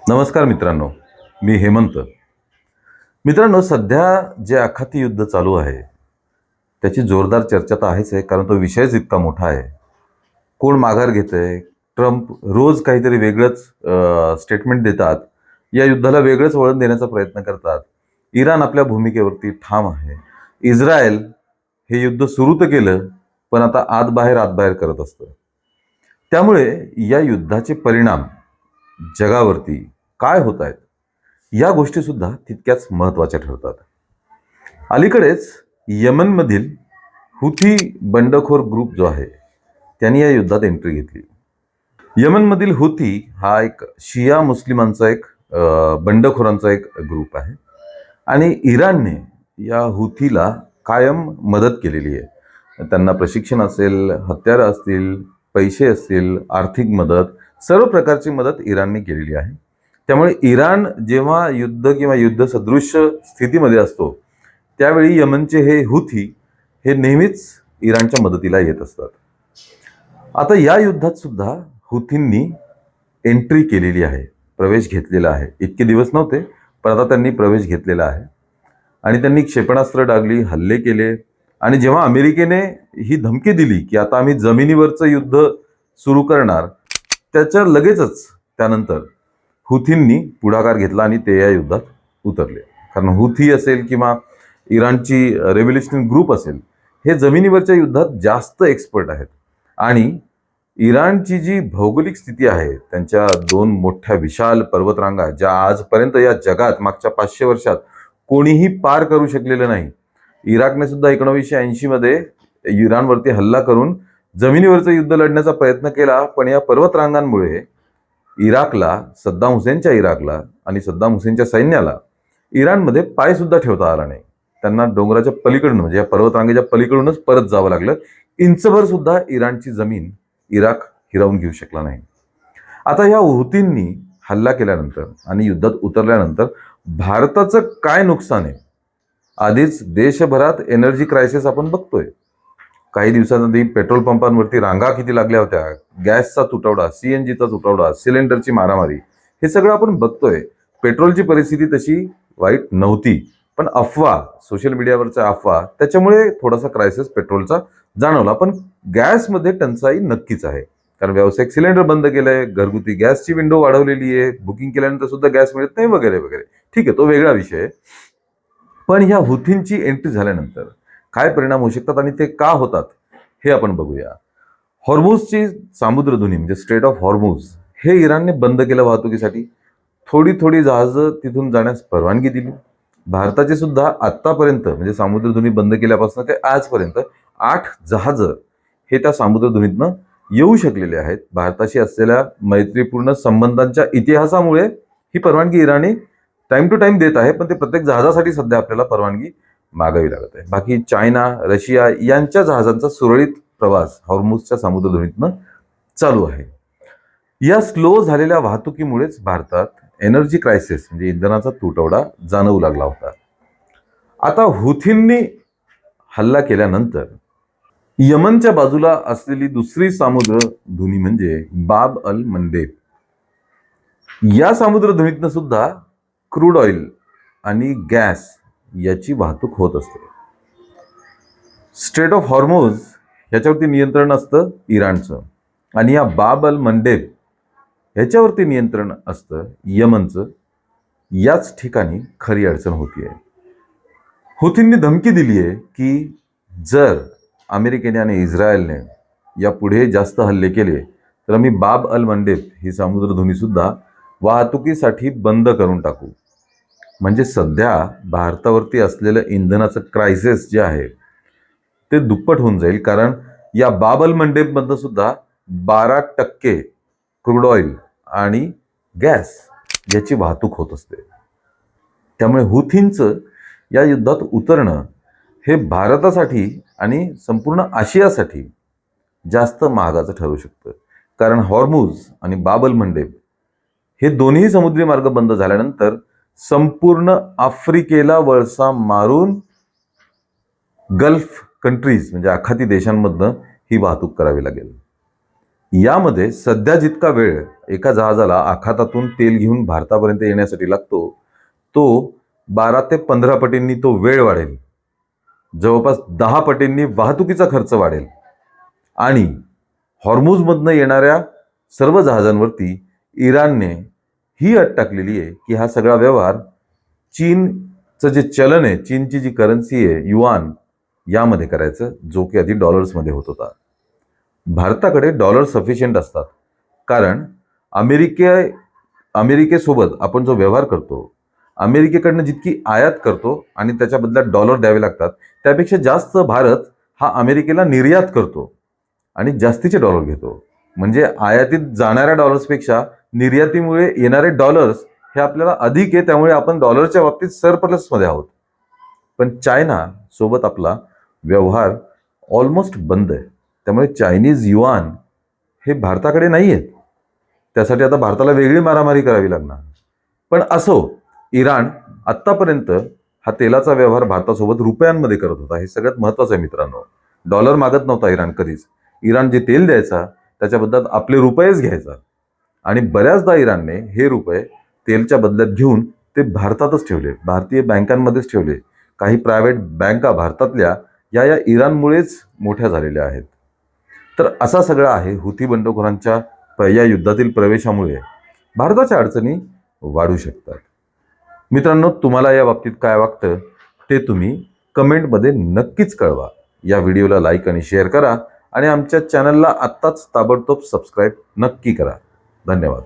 नमस्कार मित्रांनो, मी हेमंत. मित्रांनो, सध्या जे आखाती युद्ध चालू आहे त्याची जोरदार चर्चा तर आहेच आहे, कारण तो विषयच इतका मोठा आहे. कोण माघार घेतंय, ट्रम्प रोज काहीतरी वेगळंच स्टेटमेंट देतात, या युद्धाला वेगळंच वळण देण्याचा प्रयत्न करतात. इराण आपल्या भूमिकेवरती ठाम आहे. इस्रायल हे युद्ध सुरू तर केलं, पण आता आत बाहेर करत असतं. त्यामुळे या युद्धाचे परिणाम जगावरती काय होत आहेत, या गोष्टी सुद्धा तितक्याच महत्त्वाच्या ठरतात. अलीकडेच यमनमधील हुथी बंडखोर ग्रुप जो आहे त्यांनी या युद्धात एंट्री घेतली. यमनमधील हुथी हा एक शिया मुस्लिमांचा एक बंडखोरांचा एक ग्रुप आहे आणि इराणने या हुथीला कायम मदत केलेली आहे. त्यांना प्रशिक्षण असेल, हत्यारं असतील, पैसे असतील, आर्थिक मदत, सर्व प्रकारची मदत इराणने केलेली आहे. त्यामुळे इराण जेव्हा युद्ध किंवा युद्ध सदृश स्थितीमध्ये असतो त्यावेळी यमनचे हे हुथी हे नेहमीच इराणच्या मदतीला येत असतात. आता या युद्धात सुद्धा हुथींनी एंट्री केलेली आहे, प्रवेश घेतलेला आहे. इतके दिवस नव्हते, पण आता त्यांनी प्रवेश घेतलेला आहे आणि त्यांनी क्षेपणास्त्र डागली, हल्ले केले. आणि जेव्हा अमेरिकेने ही धमकी दिली की आता आम्ही जमिनीवरचं युद्ध सुरू करणार, त्याच्या लगेचच त्यानंतर हुथींनी पुढाकार घेतला आणि ते या युद्धात उतरले. कारण हुथी असेल किंवा इराणची रेव्होल्युशनरी ग्रुप असेल, हे जमिनीवरच्या युद्धात जास्त एक्सपर्ट आहेत. आणि इराणची जी भौगोलिक स्थिती आहे, त्यांच्या दोन मोठ्या विशाल पर्वतरांगा ज्या आजपर्यंत या जगात मागच्या 500 वर्षात कोणीही पार करू शकलेलं नाही. इराकने सुद्धा 1980 मध्ये इराणवरती हल्ला करून जमिनीवरचं युद्ध लढण्याचा प्रयत्न केला, पण या पर्वतरांगांमुळे इराकला, सद्दाम हुसेनच्या इराकला आणि सद्दाम हुसेनच्या सैन्याला इराणमध्ये पाय सुद्धा ठेवता आला नाही. त्यांना डोंगराच्या पलीकडून, म्हणजे या पर्वतरांगेच्या पलीकडूनच परत जावं लागलं. इंचभर सुद्धा इराणची जमीन इराक हिरावून घेऊ शकला नाही. आता या हुथींनी हल्ला केल्यानंतर आणि युद्धात उतरल्यानंतर भारताचं काय नुकसान आहे? आधीच देशभरात एनर्जी क्रायसिस आपण बघतोय. काही दिवसांआधी पेट्रोल पंपांवरती रांगा किती लागल्या होत्या, गॅसचा तुटवडा, सीएनजीचा तुटवडा, सिलेंडरची मारामारी, हे सगळं आपण बघतोय. पेट्रोलची परिस्थिती तशी वाईट नव्हती, पण अफवा, सोशल मीडियावरच्या अफवा, त्याच्यामुळे थोडासा क्रायसिस पेट्रोलचा जाणवला. पण गॅसमध्ये टंचाई नक्कीच आहे, कारण व्यावसायिक सिलेंडर बंद केलंय, घरगुती गॅसची विंडो वाढवलेली आहे, बुकिंग केल्यानंतर सुद्धा गॅस मिळत नाही वगैरे वगैरे. ठीक आहे, तो वेगळा विषय आहे. पण ह्या हुथींची एंट्री झाल्यानंतर काय परिणाम होऊ शकतात आणि ते का होतात हे आपण बघूया. हॉर्मुझची सामुद्रधुनी म्हणजे स्ट्रेट ऑफ हॉर्मुझ हे इराणने बंद केलं वाहतुकीसाठी. थोडी थोडी जहाजं तिथून जाण्यास परवानगी दिली. भारताचे सुद्धा आतापर्यंत, म्हणजे सामुद्रधुनी बंद केल्यापासून ते आजपर्यंत 8 जहाजं हे त्या सामुद्रधुनीतनं येऊ शकलेले आहेत. भारताशी असलेल्या मैत्रीपूर्ण संबंधांच्या इतिहासामुळे ही परवानगी इराणी टाइम टू टाइम देत आहे, पण ते प्रत्येक जहाजासाठी सध्या आपल्याला परवानगी मागावी लागत आहे. बाकी चायना, रशिया यांच्या जहाजांचा सुरळीत प्रवास हॉर्मुझच्या सामुद्रधुनीतनं चालू आहे. या स्लो झालेल्या वाहतुकीमुळेच भारतात एनर्जी क्रायसिस म्हणजे इंधनाचा तुटवडा जाणवू लागला होता. आता हुथींनी हल्ला केल्यानंतर यमनच्या बाजूला असलेली दुसरी सामुद्रधुनी म्हणजे बाब अल मंडेब, या सामुद्रधुनीतनं सुद्धा क्रूड ऑइल आणि गॅस याची वाहतूक होत असते. स्ट्रेट ऑफ हॉर्मुझ याच्यावरती नियंत्रण असतं इराणचं, आणि या बाब अल मंडेब ह्याच्यावरती नियंत्रण असतं यमनचं. याच ठिकाणी खरी अडचण होतीये. हुथींनी धमकी दिली आहे की जर अमेरिकेने आणि इस्रायलने यापुढे जास्त हल्ले केले तर आम्ही बाब अल मंडेब ही सामुद्रधुनी सुद्धा वाहतुकीसाठी बंद करून टाकू. म्हणजे सध्या भारतावरती असलेलं इंधनाचं क्रायसिस जे आहे ते दुप्पट होऊन जाईल, कारण या बाब अल मंडेबमधनं सुद्धा 12% क्रूड ऑइल आणि गॅस याची वाहतूक होत असते. त्यामुळे हुथींचं या युद्धात उतरणं हे भारतासाठी आणि संपूर्ण आशियासाठी जास्त महागाचं ठरू शकतं. कारण हॉर्मुझ आणि बाब अल मंडेब हे दोन्ही समुद्री मार्ग बंद झाल्यानंतर संपूर्ण आफ्रिकेला वळसा मारून गल्फ कंट्रीज म्हणजे आखाती देशांमधनं ही वाहतूक करावी लागेल. यामध्ये सध्या जितका वेळ एका जहाजाला आखातातून तेल घेऊन भारतापर्यंत येण्यासाठी लागतो, तो 12 ते 15 पटींनी तो वेळ वाढेल. जवळपास 10 पटींनी वाहतुकीचा खर्च वाढेल. आणि हॉर्मुझमधनं येणाऱ्या सर्व जहाजांवरती इराणने ही अट टाकलेली आहे की हा सगळा व्यवहार चीनचं जे चलन आहे, चीनची जी करन्सी आहे युआन, यामध्ये करायचं, जो की आधी डॉलर्समध्ये होत होता. भारताकडे डॉलर सफिशियंट असतात, कारण अमेरिकेसोबत आपण जो व्यवहार करतो, अमेरिकेकडनं जितकी आयात करतो आणि त्याच्या बदल्यात डॉलर द्यावे लागतात, त्यापेक्षा जास्त भारत हा अमेरिकेला निर्यात करतो आणि जास्तीचे डॉलर घेतो. म्हणजे आयातीत जाणाऱ्या डॉलर्सपेक्षा निर्यातीमुळे येणारे डॉलर्स हे आपल्याला अधिक आहे, त्यामुळे आपण डॉलरच्या बाबतीत सरप्लसमध्ये आहोत. पण चायना सोबत आपला व्यवहार ऑलमोस्ट बंद आहे. त्यामुळे चायनीज युआन हे भारताकडे नाही आहेत. त्यासाठी आता भारताला वेगळी मारामारी करावी लागणार. पण असो, इराण आत्तापर्यंत हा तेलाचा व्यवहार भारतासोबत रुपयांमध्ये करत होता. हे सगळ्यात महत्त्वाचं आहे मित्रांनो. डॉलर मागत नव्हता इराण कधीच. इराण जे तेल द्यायचा त्याच्या बदल्यात आपले रुपयेच घ्यायचा. आणि बऱ्याचदा इराणने हे रुपये तेलच्या बदल्यात घेऊन ते भारतातच ठेवले, भारतीय बँकांमध्येच ठेवले. काही प्रायव्हेट बँका भारतातल्या या इराणमुळेच मोठ्या झालेल्या आहेत. तर असा सगळा आहे. हुती बंडखोरांच्या या युद्धातील प्रवेशामुळे भारताच्या अडचणी वाढू शकतात. मित्रांनो, तुम्हाला या बाबतीत काय वाटतं ते तुम्ही कमेंटमध्ये नक्कीच कळवा. या व्हिडिओला लाईक आणि शेअर करा आणि आमच्या चॅनलला आत्ताच ताबडतोब सबस्क्राईब नक्की करा. धन्यवाद.